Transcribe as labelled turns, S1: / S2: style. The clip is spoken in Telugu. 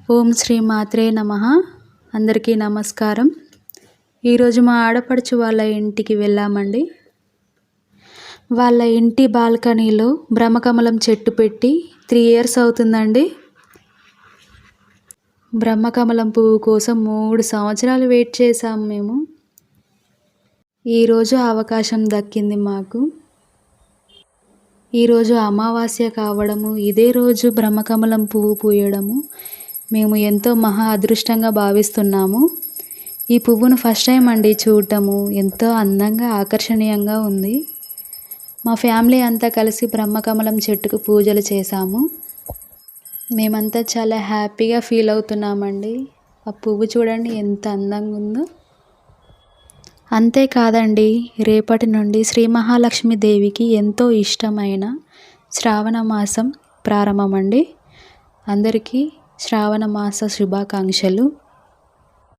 S1: ఓం శ్రీ మాత్రే నమః. అందరికీ నమస్కారం. ఈరోజు మా ఆడపడుచు వాళ్ళ ఇంటికి వెళ్ళామండి. వాళ్ళ ఇంటి బాల్కనీలో బ్రహ్మకమలం చెట్టు పెట్టి 3 ఇయర్స్ అవుతుందండి. బ్రహ్మకమలం పువ్వు కోసం 3 సంవత్సరాలు వెయిట్ చేశాం మేము. ఈరోజు అవకాశం దక్కింది మాకు. ఈరోజు అమావాస్య కావడము, ఇదే రోజు బ్రహ్మకమలం పువ్వు పూయడము మేము ఎంతో మహా అదృష్టంగా భావిస్తున్నాము. ఈ పువ్వును ఫస్ట్ టైం అండి చూడటము. ఎంతో అందంగా ఆకర్షణీయంగా ఉంది. మా ఫ్యామిలీ అంతా కలిసి బ్రహ్మకమలం చెట్టుకు పూజలు చేశాము. మేమంతా చాలా హ్యాపీగా ఫీల్ అవుతున్నామండి. ఆ పువ్వు చూడండి ఎంత అందంగా ఉందో. అంతేకాదండి, రేపటి నుండి శ్రీ మహాలక్ష్మి దేవికి ఎంతో ఇష్టమైన శ్రావణ మాసం ప్రారంభమండి. అందరికీ శ్రావణ మాస శుభాకాంక్షలు.